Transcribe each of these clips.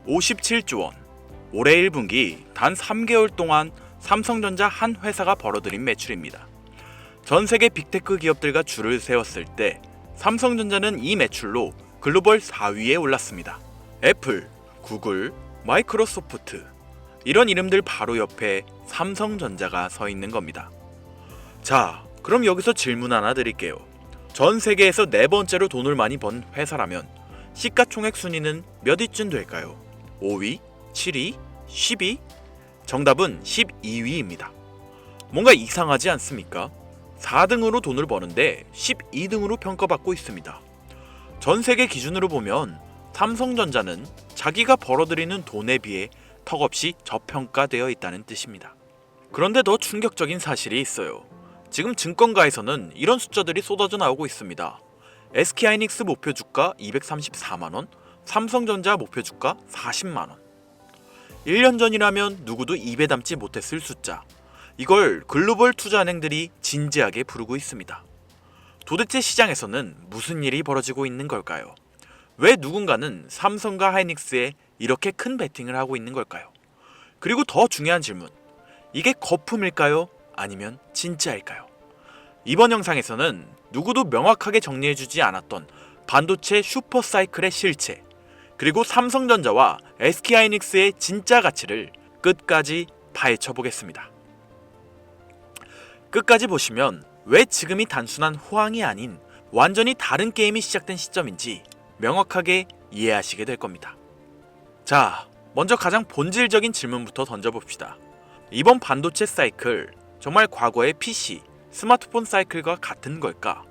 57조 원. 올해 1분기 단 3개월 동안 삼성전자 한 회사가 벌어들인 매출입니다. 전 세계 빅테크 기업들과 줄을 세웠을 때 삼성전자는 이 매출로 글로벌 4위에 올랐습니다. 애플, 구글, 마이크로소프트 이런 이름들 바로 옆에 삼성전자가 서 있는 겁니다. 자, 그럼 여기서 질문 하나 드릴게요. 전 세계에서 네 번째로 돈을 많이 번 회사라면 시가총액 순위는 몇 위쯤 될까요? 5위, 7위, 10위? 정답은 12위입니다. 뭔가 이상하지 않습니까? 4등으로 돈을 버는데 12등으로 평가받고 있습니다. 전 세계 기준으로 보면 삼성전자는 자기가 벌어들이는 돈에 비해 턱없이 저평가되어 있다는 뜻입니다. 그런데 더 충격적인 사실이 있어요. 지금 증권가에서는 이런 숫자들이 쏟아져 나오고 있습니다. SK하이닉스 목표 주가 234만원, 삼성전자 목표 주가 40만원. 1년 전이라면 누구도 입에 담지 못했을 숫자. 이걸 글로벌 투자은행들이 진지하게 부르고 있습니다. 도대체 시장에서는 무슨 일이 벌어지고 있는 걸까요? 왜 누군가는 삼성과 하이닉스에 이렇게 큰 베팅을 하고 있는 걸까요? 그리고 더 중요한 질문. 이게 거품일까요? 아니면 진짜일까요? 이번 영상에서는 누구도 명확하게 정리해주지 않았던 반도체 슈퍼사이클의 실체, 그리고 삼성전자와 SK하이닉스의 진짜 가치를 끝까지 파헤쳐 보겠습니다. 끝까지 보시면 왜 지금이 단순한 호황이 아닌 완전히 다른 게임이 시작된 시점인지 명확하게 이해하시게 될 겁니다. 자, 먼저 가장 본질적인 질문부터 던져봅시다. 이번 반도체 사이클 정말 과거의 PC, 스마트폰 사이클과 같은 걸까?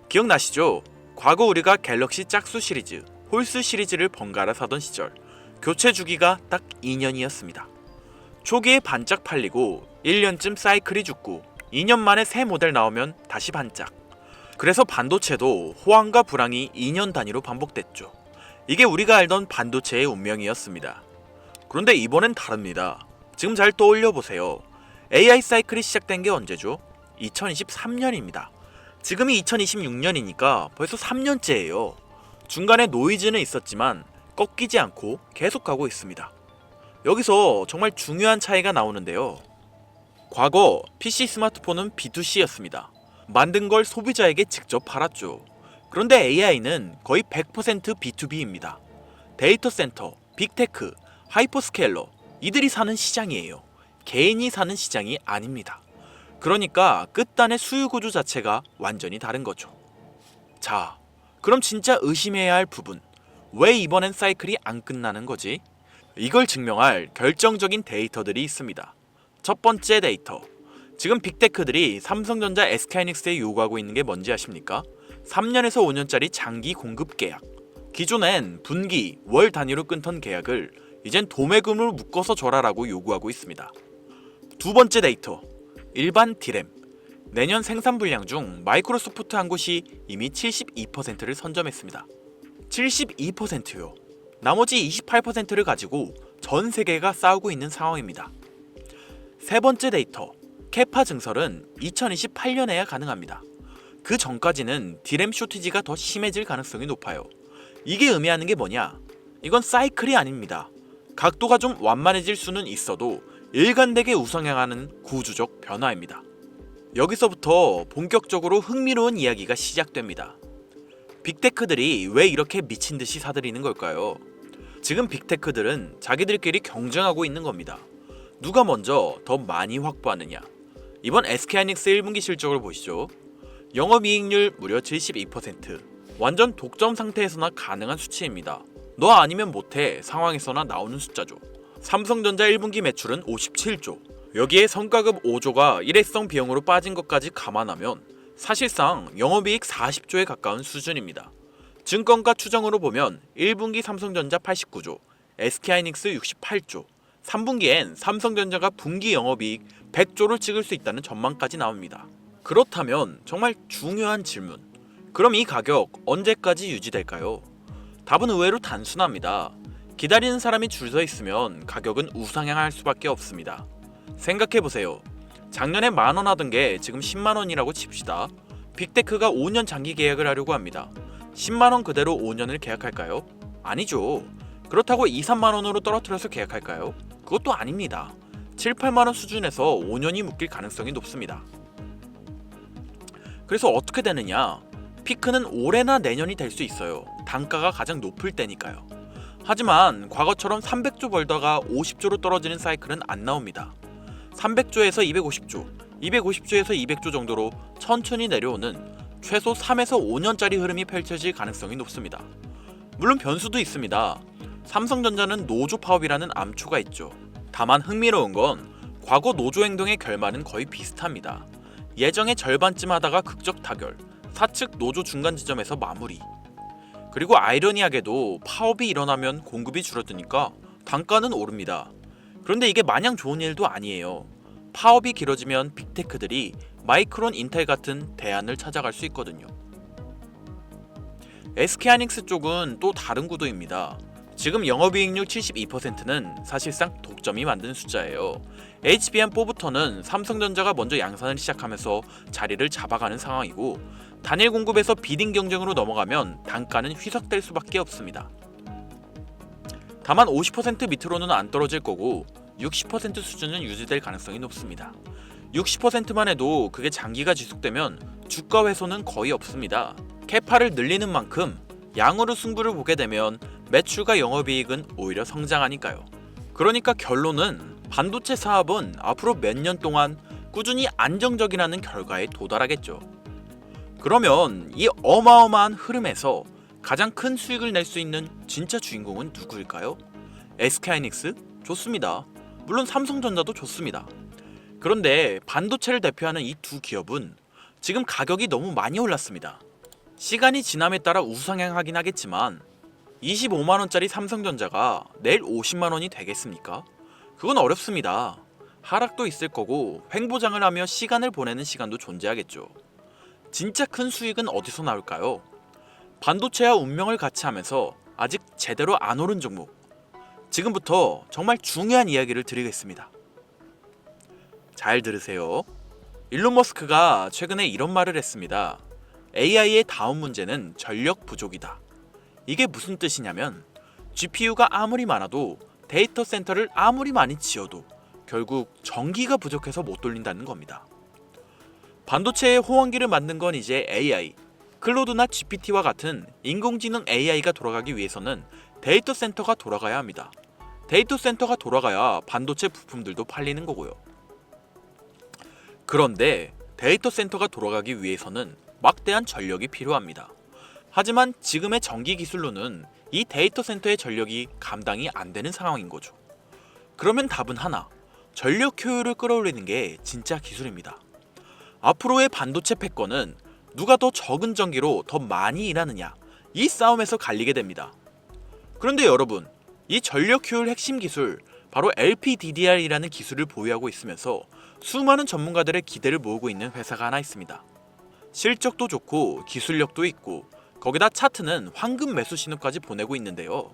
기억나시죠? 과거 우리가 갤럭시 짝수 시리즈, 홀수 시리즈를 번갈아 사던 시절 교체 주기가 딱 2년이었습니다. 초기에 반짝 팔리고 1년쯤 사이클이 죽고 2년 만에 새 모델 나오면 다시 반짝. 그래서 반도체도 호황과 불황이 2년 단위로 반복됐죠. 이게 우리가 알던 반도체의 운명이었습니다. 그런데 이번엔 다릅니다. 지금 잘 떠올려보세요. AI 사이클이 시작된 게 언제죠? 2023년입니다. 지금이 2026년이니까 벌써 3년째예요. 중간에 노이즈는 있었지만 꺾이지 않고 계속 가고 있습니다. 여기서 정말 중요한 차이가 나오는데요. 과거 PC 스마트폰은 B2C였습니다. 만든 걸 소비자에게 직접 팔았죠. 그런데 AI는 거의 100% B2B입니다. 데이터 센터, 빅테크, 하이퍼스케일러 이들이 사는 시장이에요. 개인이 사는 시장이 아닙니다. 그러니까 끝단의 수요 구조 자체가 완전히 다른 거죠. 자, 그럼 진짜 의심해야 할 부분. 왜 이번엔 사이클이 안 끝나는 거지? 이걸 증명할 결정적인 데이터들이 있습니다. 첫 번째 데이터. 지금 빅테크들이 삼성전자, SK하이닉스에 요구하고 있는 게 뭔지 아십니까? 3년에서 5년짜리 장기 공급 계약. 기존엔 분기, 월 단위로 끊던 계약을 이젠 도매금으로 묶어서 줘라라고 요구하고 있습니다. 두 번째 데이터. 일반 디램. 내년 생산 분량 중 마이크로소프트 한 곳이 이미 72%를 선점했습니다. 72%요. 나머지 28%를 가지고 전 세계가 싸우고 있는 상황입니다. 세 번째 데이터. 캐파 증설은 2028년에야 가능합니다. 그 전까지는 디램 쇼티지가 더 심해질 가능성이 높아요. 이게 의미하는 게 뭐냐? 이건 사이클이 아닙니다. 각도가 좀 완만해질 수는 있어도 일관되게 우상향하는 구조적 변화입니다. 여기서부터 본격적으로 흥미로운 이야기가 시작됩니다. 빅테크들이 왜 이렇게 미친 듯이 사들이는 걸까요? 지금 빅테크들은 자기들끼리 경쟁하고 있는 겁니다. 누가 먼저 더 많이 확보하느냐. 이번 SK하이닉스 1분기 실적을 보시죠. 영업이익률 무려 72%. 완전 독점 상태에서나 가능한 수치입니다. 너 아니면 못해 상황에서나 나오는 숫자죠. 삼성전자 1분기 매출은 57조. 여기에 성과급 5조가 일회성 비용으로 빠진 것까지 감안하면 사실상 영업이익 40조에 가까운 수준입니다. 증권가 추정으로 보면 1분기 삼성전자 89조, SK하이닉스 68조, 3분기엔 삼성전자가 분기 영업이익 100조를 찍을 수 있다는 전망까지 나옵니다. 그렇다면 정말 중요한 질문. 그럼 이 가격 언제까지 유지될까요? 답은 의외로 단순합니다. 기다리는 사람이 줄 서 있으면 가격은 우상향할 수밖에 없습니다. 생각해보세요. 작년에 만원 하던 게 지금 10만원이라고 칩시다. 빅테크가 5년 장기 계약을 하려고 합니다. 10만원 그대로 5년을 계약할까요? 아니죠. 그렇다고 2, 3만원으로 떨어뜨려서 계약할까요? 그것도 아닙니다. 7, 8만원 수준에서 5년이 묶일 가능성이 높습니다. 그래서 어떻게 되느냐? 피크는 올해나 내년이 될 수 있어요. 단가가 가장 높을 때니까요. 하지만 과거처럼 300조 벌다가 50조로 떨어지는 사이클은 안 나옵니다. 300조에서 250조, 250조에서 200조 정도로 천천히 내려오는 최소 3에서 5년짜리 흐름이 펼쳐질 가능성이 높습니다. 물론 변수도 있습니다. 삼성전자는 노조 파업이라는 암초가 있죠. 다만 흥미로운 건 과거 노조 행동의 결말은 거의 비슷합니다. 예정의 절반쯤 하다가 극적 타결, 사측 노조 중간 지점에서 마무리. 그리고 아이러니하게도 파업이 일어나면 공급이 줄어드니까 단가는 오릅니다. 그런데 이게 마냥 좋은 일도 아니에요. 파업이 길어지면 빅테크들이 마이크론, 인텔 같은 대안을 찾아갈 수 있거든요. SK하이닉스 쪽은 또 다른 구도입니다. 지금 영업이익률 72%는 사실상 독점이 만든 숫자예요. HBM4부터는 삼성전자가 먼저 양산을 시작하면서 자리를 잡아가는 상황이고, 단일 공급에서 비딩 경쟁으로 넘어가면 단가는 희석될 수밖에 없습니다. 다만 50% 밑으로는 안 떨어질 거고 60% 수준은 유지될 가능성이 높습니다. 60%만 해도 그게 장기가 지속되면 주가 훼손은 거의 없습니다. 캐파를 늘리는 만큼 양으로 승부를 보게 되면 매출과 영업이익은 오히려 성장하니까요. 그러니까 결론은 반도체 사업은 앞으로 몇 년 동안 꾸준히 안정적이라는 결과에 도달하겠죠. 그러면 이 어마어마한 흐름에서 가장 큰 수익을 낼 수 있는 진짜 주인공은 누구일까요? SK하이닉스? 좋습니다. 물론 삼성전자도 좋습니다. 그런데 반도체를 대표하는 이 두 기업은 지금 가격이 너무 많이 올랐습니다. 시간이 지남에 따라 우상향하긴 하겠지만 25만원짜리 삼성전자가 내일 50만원이 되겠습니까? 그건 어렵습니다. 하락도 있을 거고 횡보장을 하며 시간을 보내는 시간도 존재하겠죠. 진짜 큰 수익은 어디서 나올까요? 반도체와 운명을 같이 하면서 아직 제대로 안 오른 종목. 지금부터 정말 중요한 이야기를 드리겠습니다. 잘 들으세요. 일론 머스크가 최근에 이런 말을 했습니다. AI의 다음 문제는 전력 부족이다. 이게 무슨 뜻이냐면 GPU가 아무리 많아도 데이터 센터를 아무리 많이 지어도 결국 전기가 부족해서 못 돌린다는 겁니다. 반도체의 호환기를 만든 건 이제 AI, 클로드나 GPT와 같은 인공지능 AI가 돌아가기 위해서는 데이터 센터가 돌아가야 합니다. 데이터 센터가 돌아가야 반도체 부품들도 팔리는 거고요. 그런데 데이터 센터가 돌아가기 위해서는 막대한 전력이 필요합니다. 하지만 지금의 전기 기술로는 이 데이터 센터의 전력이 감당이 안 되는 상황인 거죠. 그러면 답은 하나, 전력 효율을 끌어올리는 게 진짜 기술입니다. 앞으로의 반도체 패권은 누가 더 적은 전기로 더 많이 일하느냐, 이 싸움에서 갈리게 됩니다. 그런데 여러분, 이 전력 효율 핵심 기술, 바로 LPDDR이라는 기술을 보유하고 있으면서 수많은 전문가들의 기대를 모으고 있는 회사가 하나 있습니다. 실적도 좋고 기술력도 있고 거기다 차트는 황금 매수 신호까지 보내고 있는데요.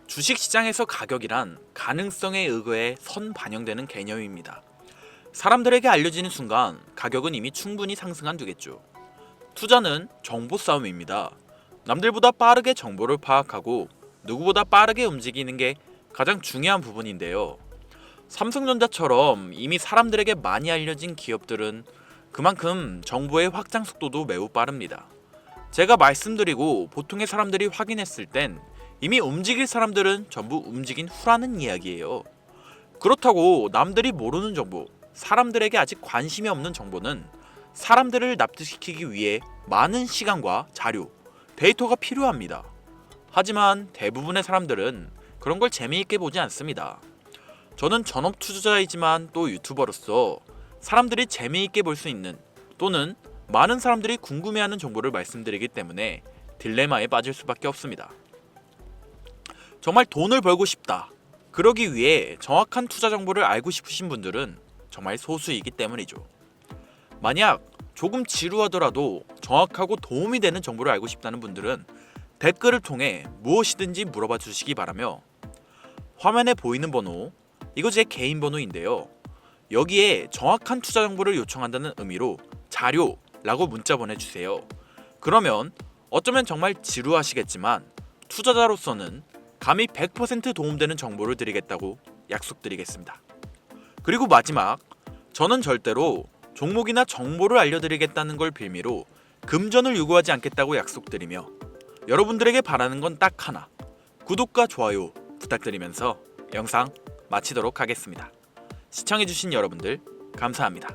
주식시장에서 가격이란 가능성에 의거해 선 반영되는 개념입니다. 사람들에게 알려지는 순간 가격은 이미 충분히 상승한 뒤겠죠. 투자는 정보 싸움입니다. 남들보다 빠르게 정보를 파악하고 누구보다 빠르게 움직이는 게 가장 중요한 부분인데요. 삼성전자처럼 이미 사람들에게 많이 알려진 기업들은 그만큼 정보의 확장 속도도 매우 빠릅니다. 제가 말씀드리고 보통의 사람들이 확인했을 땐 이미 움직일 사람들은 전부 움직인 후라는 이야기예요. 그렇다고 남들이 모르는 정보, 사람들에게 아직 관심이 없는 정보는 사람들을 납득시키기 위해 많은 시간과 자료, 데이터가 필요합니다. 하지만 대부분의 사람들은 그런 걸 재미있게 보지 않습니다. 저는 전업 투자자이지만 또 유튜버로서 사람들이 재미있게 볼 수 있는 또는 많은 사람들이 궁금해하는 정보를 말씀드리기 때문에 딜레마에 빠질 수밖에 없습니다. 정말 돈을 벌고 싶다. 그러기 위해 정확한 투자 정보를 알고 싶으신 분들은 정말 소수이기 때문이죠. 만약 조금 지루하더라도 정확하고 도움이 되는 정보를 알고 싶다는 분들은 댓글을 통해 무엇이든지 물어봐 주시기 바라며, 화면에 보이는 번호, 이거 제 개인 번호인데요. 여기에 정확한 투자 정보를 요청한다는 의미로 자료라고 문자 보내주세요. 그러면 어쩌면 정말 지루하시겠지만 투자자로서는 감히 100% 도움되는 정보를 드리겠다고 약속드리겠습니다. 그리고 마지막, 저는 절대로 종목이나 정보를 알려드리겠다는 걸 빌미로 금전을 요구하지 않겠다고 약속드리며 여러분들에게 바라는 건 딱 하나, 구독과 좋아요 부탁드리면서 영상 마치도록 하겠습니다. 시청해주신 여러분들 감사합니다.